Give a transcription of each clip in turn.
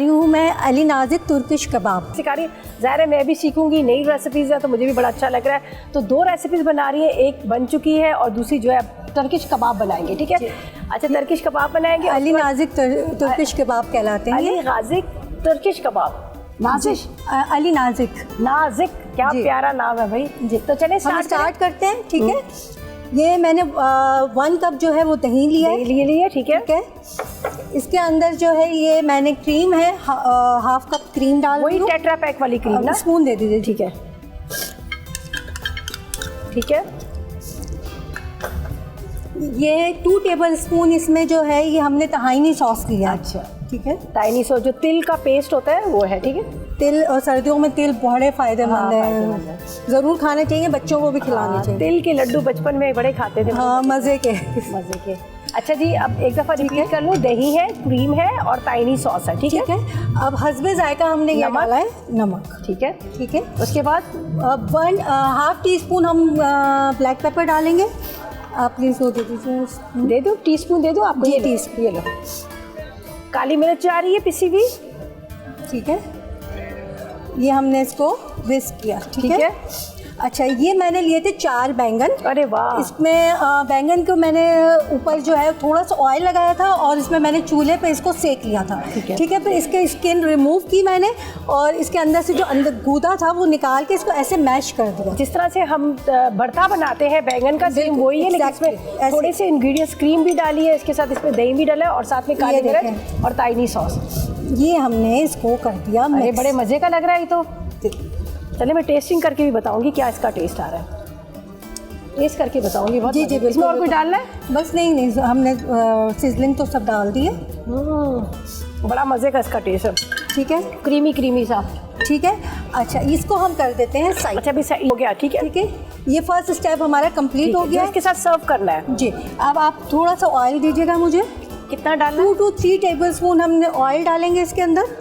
हूँ मैं अली नाजिक तुर्किश कबाब सिखा रही है। ज़ाहिर है मैं भी सीखूंगी, नई रेसिपीज़ है तो मुझे भी बड़ा अच्छा लग रहा है। तो 2 रेसिपीज़ बना रही है, एक बन चुकी है और दूसरी जो है टर्किश कबाब बनाएंगे। ठीक है, अच्छा टर्किश कबाब बनाएंगे। अली नाजिक तुर्किश कबाब कहलाते हैं। अली नाजिक तुर्किश कबाब, नाजिक अली नाजिक नाजिक, क्या प्यारा नाम है भाई जी। तो चलिए स्टार्ट करते हैं। ठीक है, ये मैंने 1 कप जो है वो दही लिया है। लिए ठीक है। ठीक है, इसके अंदर जो है ये मैंने क्रीम है, हाफ कप क्रीम डाल वही टेट्रा पैक वाली क्रीम ना, स्पून दे दीजिए। ठीक है ठीक है। ये 2 टेबल स्पून इसमें जो है ये हमने तहाइनी सॉस लिया। अच्छा ठीक है, ताइनी सॉस जो तिल का पेस्ट होता है वो है। ठीक है, तिल और सर्दियों में तिल बड़े फायदेमंद है, ज़रूर खाने चाहिए, बच्चों को भी खिलाने चाहिए। तिल के लड्डू बचपन में बड़े खाते थे। हाँ, मज़े के। अच्छा जी, अब एक दफ़ा रिपीट कर लूँ, दही है, क्रीम है और ताइनी सॉस है। ठीक है। अब हस्बे जायका हमने ये डाला है नमक। ठीक है ठीक है, उसके बाद अब 1/2 टीस्पून हम ब्लैक पेपर डालेंगे। आप प्लीज़ वो दे दीजिए। दे दो, टीस्पून दे दो आपको। जी, ये टीस्पून। ये लो। काली मिर्च आ रही है पिसी हुई। ठीक है, ये हमने इसको विस्क किया। ठीक है। अच्छा, ये मैंने लिए थे 4 बैंगन। अरे वाह। इसमें बैंगन को मैंने ऊपर जो है थोड़ा सा ऑयल लगाया था और इसमें मैंने चूल्हे पे इसको सेक लिया था। ठीक है, फिर इसके स्किन रिमूव की मैंने और इसके अंदर से जो अंदर गूदा था वो निकाल के इसको ऐसे मैश कर दिया। जिस तरह से हम भरता बनाते हैं बैंगन का, सेम वही है, लेकिन इसमें थोड़े से इंग्रेडिएंट्स, क्रीम भी डाली है इसके साथ, इसमें दही भी डाला है और साथ में काली मिर्च और ताइनी सॉस। ये हमने इसको कर दिया। अरे बड़े मज़े का लग रहा है ये तो। चलिए मैं टेस्टिंग करके भी बताऊंगी क्या इसका टेस्ट आ रहा है, टेस्ट करके बताऊंगी। बहुत जी जी, बिल्कुल। और कोई डालना है? बस नहीं, हमने सिजलिंग तो सब डाल दिए। बड़ा मज़े का इसका टेस्ट है। ठीक है, क्रीमी सा। ठीक है, अच्छा इसको हम कर देते हैं साइड। अच्छा, अभी साइड हो गया। ठीक है, ये फर्स्ट स्टेप हमारा कंप्लीट हो गया। इसके साथ सर्व करना है जी। अब आप थोड़ा सा ऑयल दीजिएगा मुझे। कितना डालना? 2 to 3 टेबल स्पून हमने ऑयल डालेंगे इसके अंदर।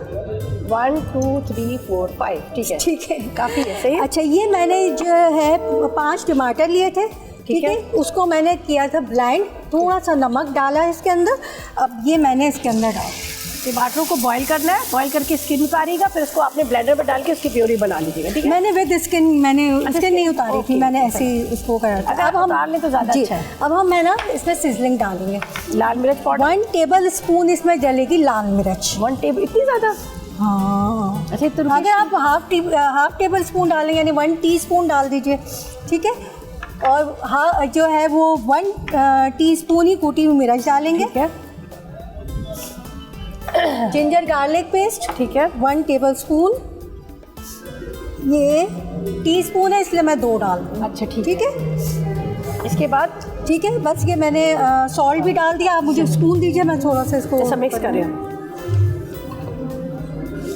1 2 3 4 5। ठीक है ठीक है, काफ़ी है, सही है। अच्छा, ये मैंने जो है 5 टमाटर लिए थे। ठीक है, उसको मैंने किया था ब्लेंड, थोड़ा सा नमक डाला इसके अंदर। अब ये मैंने इसके अंदर डाला। टमाटरों को बॉईल करना है, बॉईल करके स्किन उतारिएगा, फिर इसको आपने ब्लेंडर में डाल के उसकी प्योरी बना लीजिएगा। ठीक है, मैंने विद स्किन, मैंने स्किन नहीं उतारी थी, मैंने ऐसे ही उसको करा था। अब हम डाल लें तो ज़्यादा अच्छा है। अब हम है ना इसमें सिजलिंग डालेंगे। लाल मिर्च पाउडर 1 टेबल स्पून इसमें डलेगी लाल मिर्च। 1 टेबल, इतनी ज़्यादा? हाँ, अच्छा, तो अगर आप हाफ टेबल स्पून डालेंगे यानी 1 टीस्पून डाल दीजिए। ठीक है, और हाँ जो है वो 1 टीस्पून ही कूटी हुई मिर्च डालेंगे। ठीक है, जिंजर गार्लिक पेस्ट। ठीक है, 1 टेबल स्पून। ये टीस्पून है इसलिए मैं 2 डाल दूँ। अच्छा ठीक है, इसके बाद ठीक है, बस ये मैंने सॉल्ट भी डाल दिया। आप मुझे स्पून दीजिए, मैं थोड़ा सा इसको मिक्स कर रही हूँ।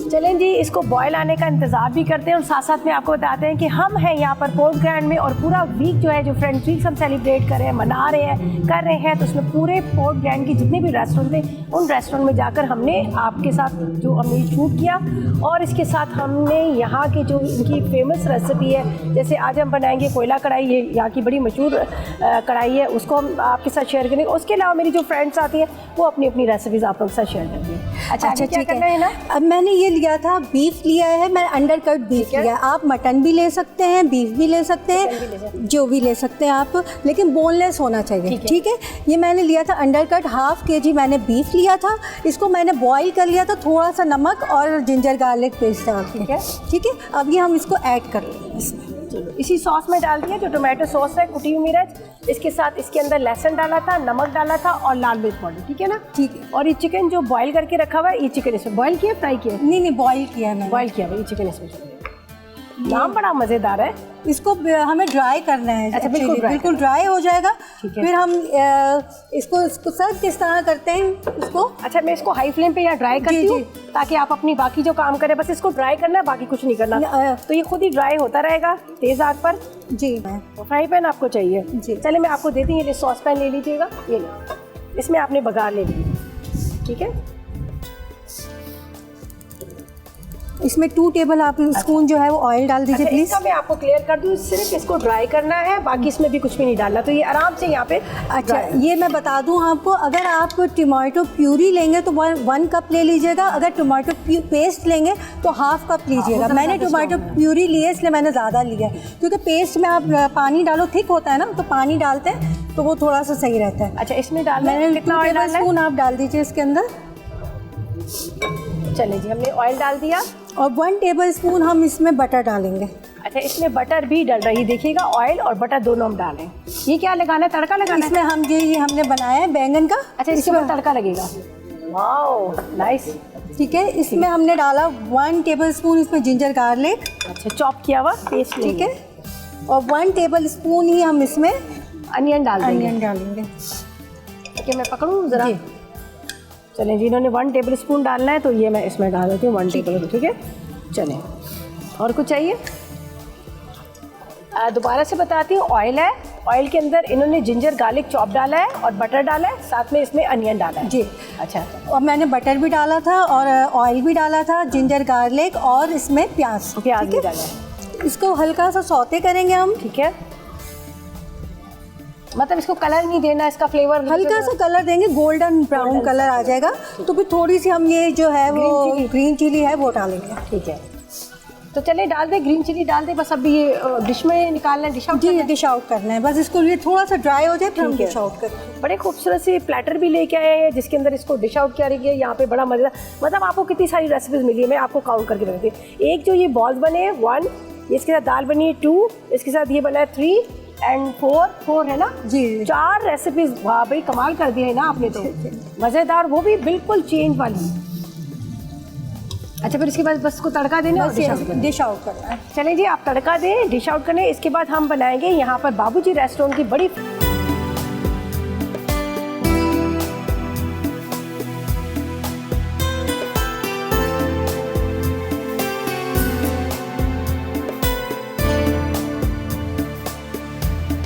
चलें जी, इसको बॉयल आने का इंतज़ार भी करते हैं और साथ साथ में आपको बताते हैं कि हम हैं यहाँ पर पोर्ट ग्रैंड में और पूरा वीक जो है, जो फ्रेंड्स वीक हम सेलिब्रेट कर रहे हैं, मना रहे हैं, कर रहे हैं, तो उसमें पूरे पोर्ट ग्रैंड की जितने भी रेस्टोरेंट थे उन रेस्टोरेंट में जाकर हमने आपके साथ जो हमने शूट किया और इसके साथ हमने यहाँ की जो इनकी फेमस रेसिपी है, जैसे आज हम बनाएंगे कोयला कढ़ाई, ये यहाँ की बड़ी मशहूर कढ़ाई है, उसको हम आपके साथ शेयर करेंगे। उसके अलावा मेरी जो फ्रेंड्स आती हैं वो अपनी अपनी रेसिपीज़ आप लोग के साथ शेयर करती हैं। अच्छा, ठीक है ना। अब मैंने ये लिया था, बीफ लिया है, मैं अंडर कट बीफ लिया है। आप मटन भी ले सकते हैं, बीफ भी ले सकते हैं, जो भी ले सकते हैं आप, लेकिन बोनलेस होना चाहिए। ठीक है, ये मैंने लिया था अंडर कट, 1/2 kg मैंने बीफ लिया था। इसको मैंने बॉईल कर लिया था, थोड़ा सा नमक और जिंजर गार्लिक पेस्ट डाल के। ठीक है, अब ये हम इसको ऐड कर लेंगे इसमें। इसी सॉस में डाल दिया जो टोमेटो सॉस है, कुटी हुई मिर्च, इसके साथ इसके अंदर लहसुन डाला था, नमक डाला था और लाल मिर्च पाउडर। ठीक है ना? ठीक है। और ये चिकन जो बॉईल करके रखा हुआ है, ये चिकन इसमें बॉईल किया, फ्राई किया? नहीं, बॉईल किया है मैंने। बॉईल किया है ये चिकन इसमें। नाम बड़ा मज़ेदार है। इसको हमें ड्राई करना है। अच्छा, बिल्कुल ड्राई हो जाएगा। फिर हम इसको सर्व किस तरह करते हैं इसको? अच्छा, मैं इसको हाई फ्लेम पे या ड्राई करती हूँ ताकि आप अपनी बाकी जो काम करें, बस इसको ड्राई करना है, बाकी कुछ नहीं करना। तो ये खुद ही ड्राई होता रहेगा तेज़ आग पर। जी, फ्राई पैन आपको चाहिए जी? चलिए मैं आपको देती हूँ, ये सॉस पैन ले लीजिएगा, ये लो, इसमें आपने बघार ले ली। ठीक है, इसमें 2 टेबल आप स्पून जो है वो ऑयल डाल दीजिए अच्छा, प्लीज। इसका मैं आपको क्लियर कर दूं, सिर्फ इसको ड्राई करना है, बाकी इसमें भी कुछ भी नहीं डालना, तो ये आराम से यहाँ पे। अच्छा, ये मैं बता दूं आपको, अगर आप टमाटो प्यूरी लेंगे तो 1 कप ले लीजिएगा, अगर टमाटो पेस्ट लेंगे तो हाफ कप लीजिएगा। मैंने टमाटो प्यूरी ली है इसलिए मैंने ज़्यादा लिया है, क्योंकि पेस्ट में आप पानी डालो, थिक होता है ना, तो पानी डालते हैं तो वो थोड़ा सा सही रहता है। अच्छा, इसमें डालना है, मैंने कितना 2 ऑयल टेबल डालना है? स्पून आप डाल दीजिए इसके अंदर। चलिए जी, हमने ऑयल डाल दिया और 1 टेबल स्पून हम इसमें बटर डालेंगे। अच्छा, इसमें बटर भी डल रही, देखिएगा ऑयल और बटर दोनों हम डालें। ये क्या लगाना है, तड़का लगाना है? इसमें हम ये हमने बनाया है बैंगन का। अच्छा, इसके बाद तड़का लगेगा। Wow, nice. ठीक है, इसमें हमने डाला 1 टेबल स्पून इसमें जिंजर गार्लिक। अच्छा, चॉप किया हुआ पेस्ट, ठीक है, और 1 टेबल स्पून ही हम इसमें अनियन डाल देंगे। अनियन डालेंगे। ठीक, मैं पकड़ूँ ज़रा? जी। चलें जी, इन्होंने 1 टेबल स्पून डालना है तो ये मैं इसमें डाल देती हूँ 1 टेबल। ठीक है, चलें। और कुछ चाहिए? दोबारा से बताती हूँ, ऑयल है, ऑयल के अंदर इन्होंने जिंजर गार्लिक चॉप डाला है और बटर डाला है, साथ में इसमें अनियन डाला है। जी। अच्छा, और मैंने बटर भी डाला था और ऑयल भी डाला था, जिंजर गार्लिक और इसमें प्याज भी ठीक है? डाला है। इसको हल्का सा सौते करेंगे हम। ठीक है, मतलब इसको कलर नहीं देना, इसका फ्लेवर हल्का सा कलर देंगे, गोल्डन ब्राउन कलर आ जाएगा, तो फिर थोड़ी सी हम ये जो है वो ग्रीन चिली है वो डालेंगे। ठीक है, तो चलिए डाल दे, ग्रीन चिली डाल दे। बस अभी ये डिश में निकालना है, डिश आउट जी, डिश आउट करना है बस, इसको ये थोड़ा सा ड्राई हो जाए फिर हम ठीक है। डिश आउट करेंगे। बड़े खूबसूरत सी प्लेटर भी लेके आए हैं जिसके अंदर इसको डिश आउट किया गया है। यहाँ पे बड़ा मजेदार, मतलब आपको कितनी सारी रेसिपीज मिली है, मैं आपको काउंट करके बताती हूँ। एक जो ये बॉल्स बने हैं 1, इसके साथ दाल बनी है 2, इसके साथ ये बना है 3 एंड 4 है ना जी। 4 रेसिपीज। वाह भाई, कमाल कर दिया है ना आपने तो, मज़ेदार, वो भी बिल्कुल चेंज वाली। अच्छा, फिर इसके बाद बस को तड़का देना और डिश आउट करना है। चलें जी, आप तड़का दें, डिश आउट करें। इसके बाद हम बनाएंगे यहाँ पर बाबूजी रेस्टोरेंट की बड़ी